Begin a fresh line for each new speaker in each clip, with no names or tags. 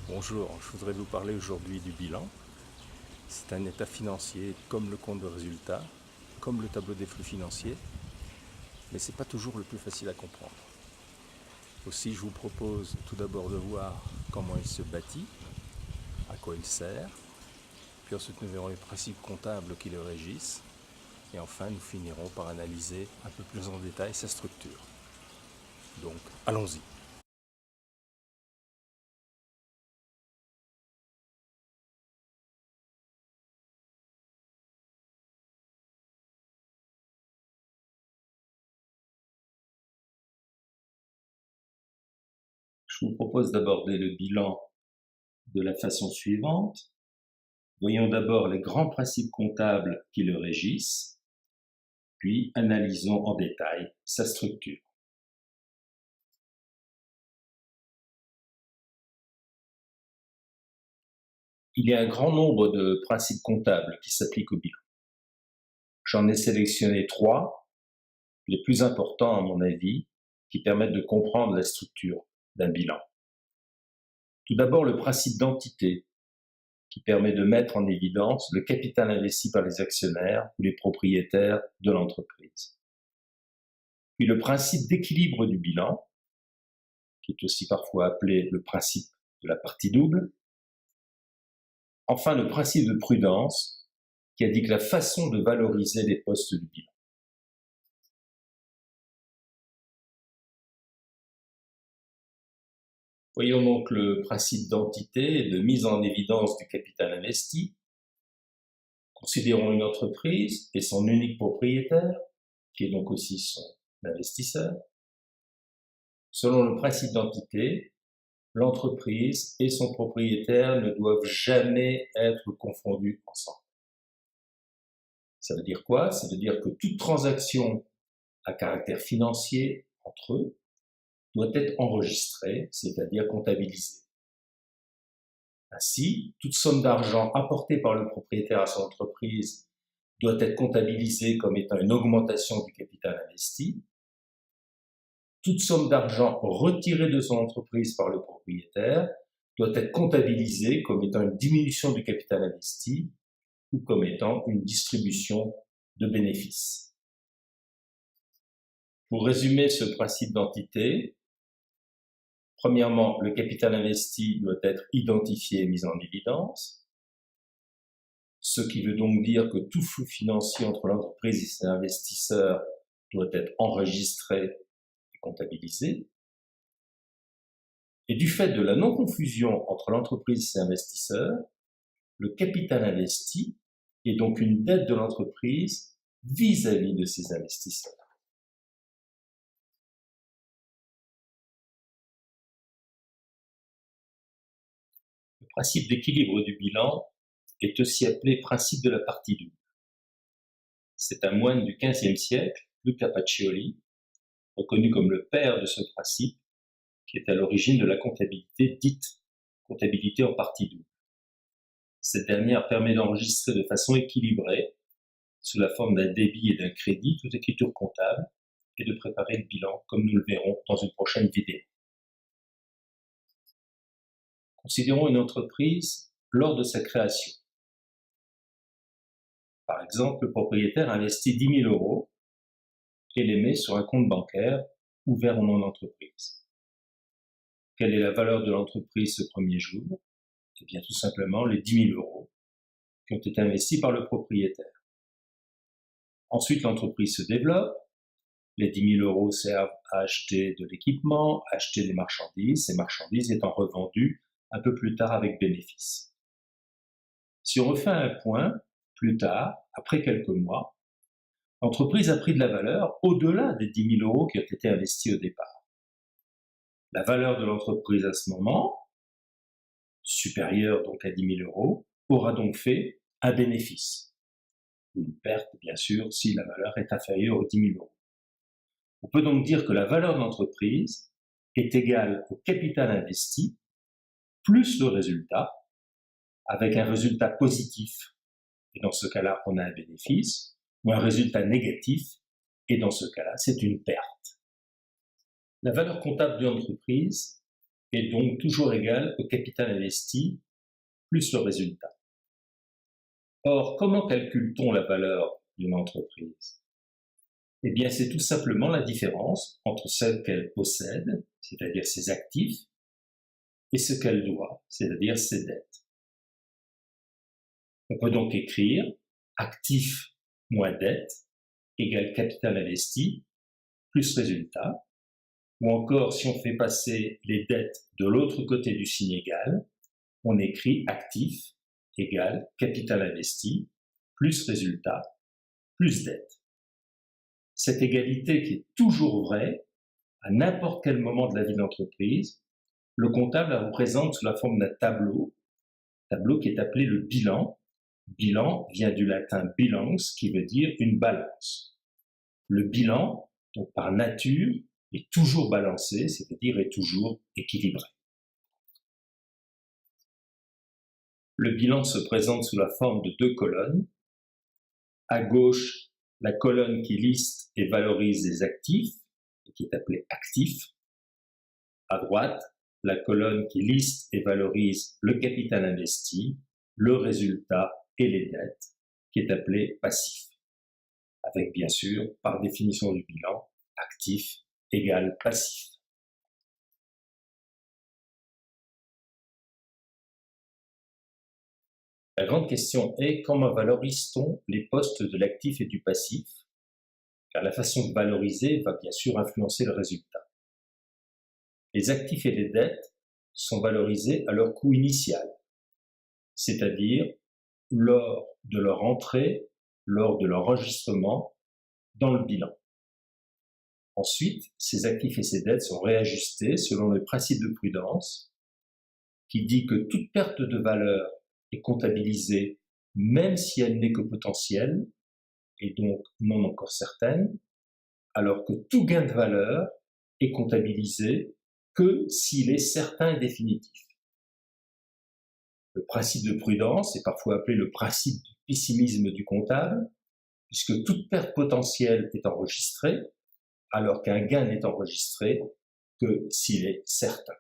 Bonjour, je voudrais vous parler aujourd'hui du bilan. C'est un état financier comme le compte de résultat, comme le tableau des flux financiers, mais ce n'est pas toujours le plus facile à comprendre. Aussi, je vous propose tout d'abord de voir comment il se bâtit, à quoi il sert, puis ensuite nous verrons les principes comptables qui le régissent, et enfin nous finirons par analyser un peu plus en détail sa structure. Donc, allons-y.
Je vous propose d'aborder le bilan de la façon suivante. Voyons d'abord les grands principes comptables qui le régissent, puis analysons en détail sa structure. Il y a un grand nombre de principes comptables qui s'appliquent au bilan. J'en ai sélectionné 3, les plus importants à mon avis, qui permettent de comprendre la structure d'un bilan. Tout d'abord, le principe d'entité, qui permet de mettre en évidence le capital investi par les actionnaires ou les propriétaires de l'entreprise. Puis le principe d'équilibre du bilan, qui est aussi parfois appelé le principe de la partie double. Enfin, le principe de prudence, qui indique la façon de valoriser les postes du bilan. Voyons donc le principe d'entité et de mise en évidence du capital investi. Considérons une entreprise et son unique propriétaire, qui est donc aussi son investisseur. Selon le principe d'entité, l'entreprise et son propriétaire ne doivent jamais être confondus ensemble. Ça veut dire quoi? Ça veut dire que toute transaction à caractère financier entre eux doit être enregistrée, c'est-à-dire comptabilisée. Ainsi, toute somme d'argent apportée par le propriétaire à son entreprise doit être comptabilisée comme étant une augmentation du capital investi. Toute somme d'argent retirée de son entreprise par le propriétaire doit être comptabilisée comme étant une diminution du capital investi ou comme étant une distribution de bénéfices. Pour résumer ce principe d'entité, premièrement, le capital investi doit être identifié et mis en évidence, ce qui veut donc dire que tout flux financier entre l'entreprise et ses investisseurs doit être enregistré et comptabilisé. Et du fait de la non-confusion entre l'entreprise et ses investisseurs, le capital investi est donc une dette de l'entreprise vis-à-vis de ses investisseurs. Le principe d'équilibre du bilan est aussi appelé principe de la partie double. C'est un moine du XVe siècle, Luca Pacioli, reconnu comme le père de ce principe, qui est à l'origine de la comptabilité dite comptabilité en partie double. Cette dernière permet d'enregistrer de façon équilibrée, sous la forme d'un débit et d'un crédit, toute écriture comptable, et de préparer le bilan, comme nous le verrons dans une prochaine vidéo. Considérons une entreprise lors de sa création. Par exemple, le propriétaire investit 10 000 € et les met sur un compte bancaire ouvert au nom de l'entreprise. Quelle est la valeur de l'entreprise ce premier jour? Eh bien, tout simplement les 10 000 € qui ont été investis par le propriétaire. Ensuite, l'entreprise se développe. Les 10 000 € servent à acheter de l'équipement, à acheter des marchandises, ces marchandises étant revendues un peu plus tard avec bénéfice. Si on refait un point, plus tard, après quelques mois, l'entreprise a pris de la valeur au-delà des 10 000 € qui ont été investis au départ. La valeur de l'entreprise à ce moment, supérieure donc à 10 000 €, aura donc fait un bénéfice. Ou une perte, bien sûr, si la valeur est inférieure aux 10 000 €. On peut donc dire que la valeur de l'entreprise est égale au capital investi plus le résultat, avec un résultat positif, et dans ce cas-là, on a un bénéfice, ou un résultat négatif, et dans ce cas-là, c'est une perte. La valeur comptable d'une entreprise est donc toujours égale au capital investi plus le résultat. Or, comment calcule-t-on la valeur d'une entreprise? Eh bien, c'est tout simplement la différence entre ce qu'elle possède, c'est-à-dire ses actifs, et ce qu'elle doit, c'est-à-dire ses dettes. On peut donc écrire actif moins dette égale capital investi plus résultat, ou encore si on fait passer les dettes de l'autre côté du signe égal, on écrit actif égale capital investi plus résultat plus dette. Cette égalité qui est toujours vraie, à n'importe quel moment de la vie de l'entreprise, le comptable la représente sous la forme d'un tableau qui est appelé le bilan. Bilan vient du latin bilans, qui veut dire une balance. Le bilan, donc par nature, est toujours balancé, c'est-à-dire est toujours équilibré. Le bilan se présente sous la forme de 2 colonnes. À gauche, la colonne qui liste et valorise les actifs, qui est appelée actif. À droite, la colonne qui liste et valorise le capital investi, le résultat et les dettes, qui est appelée passif. Avec bien sûr, par définition du bilan, actif égale passif. La grande question est comment valorise-t-on les postes de l'actif et du passif? Car la façon de valoriser va bien sûr influencer le résultat. Les actifs et les dettes sont valorisés à leur coût initial, c'est-à-dire lors de leur entrée, lors de leur enregistrement dans le bilan. Ensuite, ces actifs et ces dettes sont réajustés selon le principe de prudence qui dit que toute perte de valeur est comptabilisée même si elle n'est que potentielle et donc non encore certaine, alors que tout gain de valeur est comptabilisé que s'il est certain et définitif. Le principe de prudence est parfois appelé le principe du pessimisme du comptable, puisque toute perte potentielle est enregistrée, alors qu'un gain n'est enregistré que s'il est certain.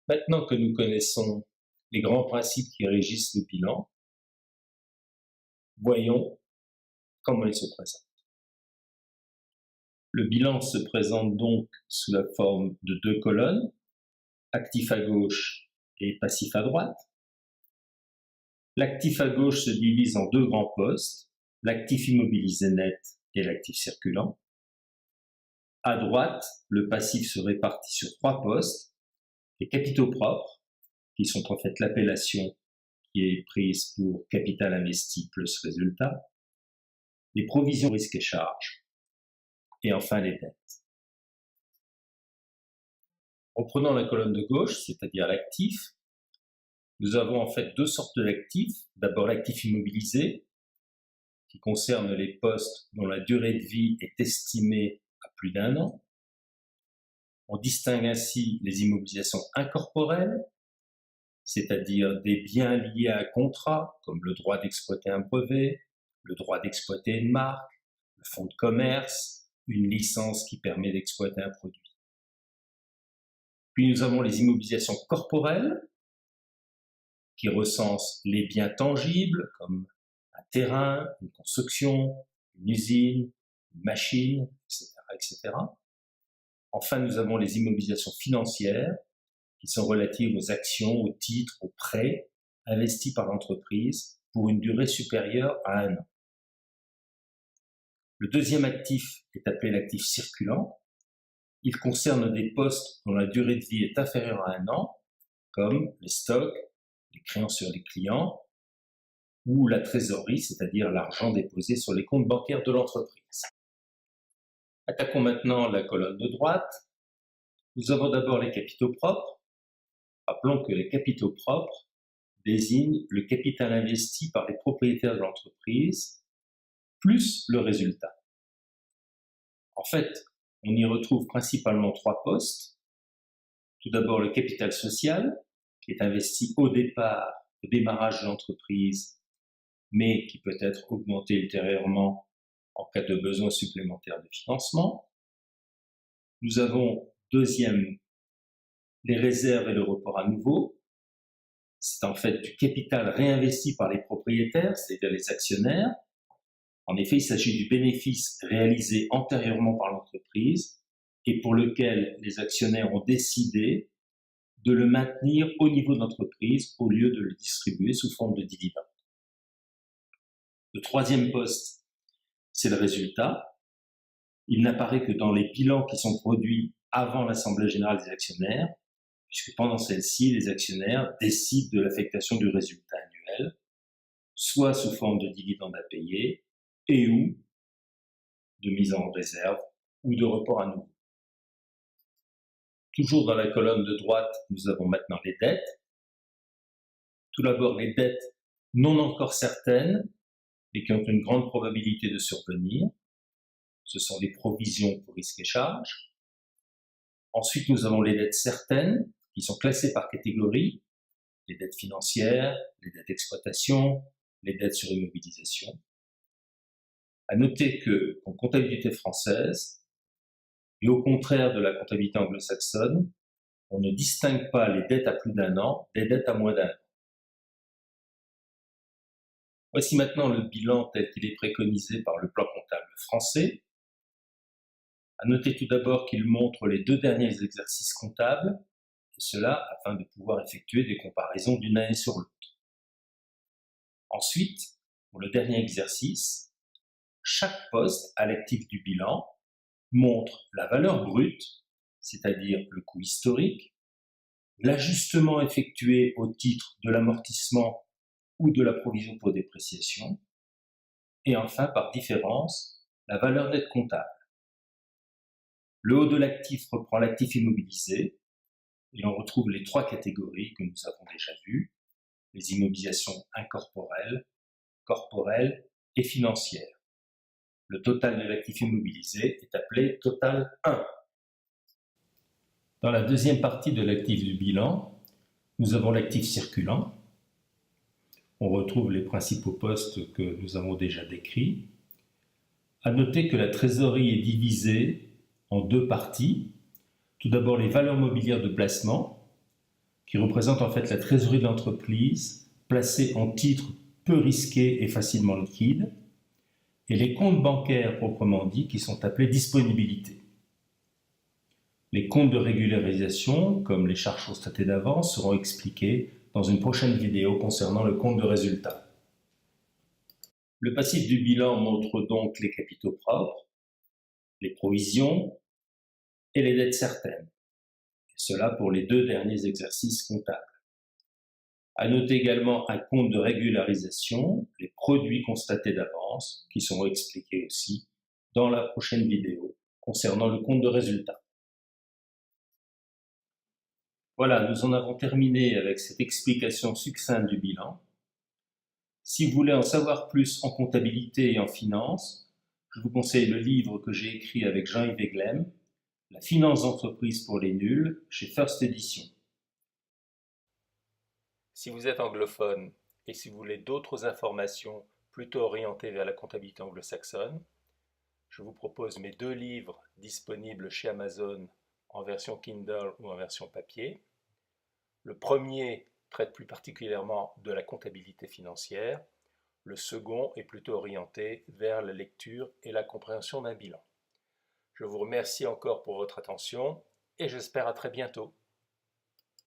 Maintenant que nous connaissons les grands principes qui régissent le bilan, voyons comment il se présente. Le bilan se présente donc sous la forme de 2 colonnes, actif à gauche et passif à droite. L'actif à gauche se divise en 2 grands postes, l'actif immobilisé net et l'actif circulant. À droite, le passif se répartit sur 3 postes, les capitaux propres, qui sont en fait l'appellation qui est prise pour capital investi plus résultat, les provisions risques et charges, et enfin les dettes. En prenant la colonne de gauche, c'est-à-dire l'actif, nous avons en fait 2 sortes d'actifs. D'abord l'actif immobilisé, qui concerne les postes dont la durée de vie est estimée à plus d'1 an. On distingue ainsi les immobilisations incorporelles, c'est-à-dire des biens liés à un contrat, comme le droit d'exploiter un brevet, le droit d'exploiter une marque, le fonds de commerce, une licence qui permet d'exploiter un produit. Puis nous avons les immobilisations corporelles, qui recensent les biens tangibles, comme un terrain, une construction, une usine, une machine, etc., etc. Enfin, nous avons les immobilisations financières, qui sont relatives aux actions, aux titres, aux prêts investis par l'entreprise pour une durée supérieure à 1 an. Le deuxième actif est appelé l'actif circulant. Il concerne des postes dont la durée de vie est inférieure à 1 an, comme les stocks, les créances sur les clients, ou la trésorerie, c'est-à-dire l'argent déposé sur les comptes bancaires de l'entreprise. Attaquons maintenant la colonne de droite. Nous avons d'abord les capitaux propres. Rappelons que les capitaux propres désignent le capital investi par les propriétaires de l'entreprise, plus le résultat. En fait, on y retrouve principalement 3 postes. Tout d'abord le capital social, qui est investi au démarrage de l'entreprise, mais qui peut être augmenté ultérieurement en cas de besoin supplémentaire de financement. Nous avons deuxième, les réserves et le report à nouveau. C'est en fait du capital réinvesti par les propriétaires, c'est-à-dire les actionnaires. En effet, il s'agit du bénéfice réalisé antérieurement par l'entreprise et pour lequel les actionnaires ont décidé de le maintenir au niveau de l'entreprise au lieu de le distribuer sous forme de dividendes. Le troisième poste, c'est le résultat. Il n'apparaît que dans les bilans qui sont produits avant l'Assemblée générale des actionnaires, puisque pendant celle-ci, les actionnaires décident de l'affectation du résultat annuel, soit sous forme de dividendes à payer, et ou de mise en réserve, ou de report à nouveau. Toujours dans la colonne de droite, nous avons maintenant les dettes. Tout d'abord, les dettes non encore certaines, mais qui ont une grande probabilité de survenir. Ce sont les provisions pour risques et charges. Ensuite, nous avons les dettes certaines, qui sont classées par catégorie, les dettes financières, les dettes d'exploitation, les dettes sur immobilisation. À noter qu'en comptabilité française, et au contraire de la comptabilité anglo-saxonne, on ne distingue pas les dettes à plus d'1 an des dettes à moins d'1 an. Voici maintenant le bilan tel qu'il est préconisé par le plan comptable français. À noter tout d'abord qu'il montre les 2 derniers exercices comptables, et cela afin de pouvoir effectuer des comparaisons d'une année sur l'autre. Ensuite, pour le dernier exercice, chaque poste à l'actif du bilan montre la valeur brute, c'est-à-dire le coût historique, l'ajustement effectué au titre de l'amortissement ou de la provision pour dépréciation, et enfin, par différence, la valeur nette comptable. Le haut de l'actif reprend l'actif immobilisé, et on retrouve les 3 catégories que nous avons déjà vues, les immobilisations incorporelles, corporelles et financières. Le total de l'actif immobilisé est appelé total 1. Dans la deuxième partie de l'actif du bilan, nous avons l'actif circulant. On retrouve les principaux postes que nous avons déjà décrits. À noter que la trésorerie est divisée en 2 parties. Tout d'abord, les valeurs mobilières de placement, qui représentent en fait la trésorerie de l'entreprise, placée en titres peu risqués et facilement liquides, et les comptes bancaires proprement dits, qui sont appelés disponibilités. Les comptes de régularisation, comme les charges constatées d'avance, seront expliqués dans une prochaine vidéo concernant le compte de résultat. Le passif du bilan montre donc les capitaux propres, les provisions et les dettes certaines, et cela pour les 2 derniers exercices comptables. À noter également un compte de régularisation, les produits constatés d'avance, qui seront expliqués aussi dans la prochaine vidéo concernant le compte de résultat. Voilà, nous en avons terminé avec cette explication succincte du bilan. Si vous voulez en savoir plus en comptabilité et en finance, je vous conseille le livre que j'ai écrit avec Jean-Yves Eglem, La finance d'entreprise pour les nuls, chez First Edition.
Si vous êtes anglophone et si vous voulez d'autres informations plutôt orientées vers la comptabilité anglo-saxonne, je vous propose mes 2 livres disponibles chez Amazon en version Kindle ou en version papier. Le premier traite plus particulièrement de la comptabilité financière. Le second est plutôt orienté vers la lecture et la compréhension d'un bilan. Je vous remercie encore pour votre attention et j'espère à très bientôt.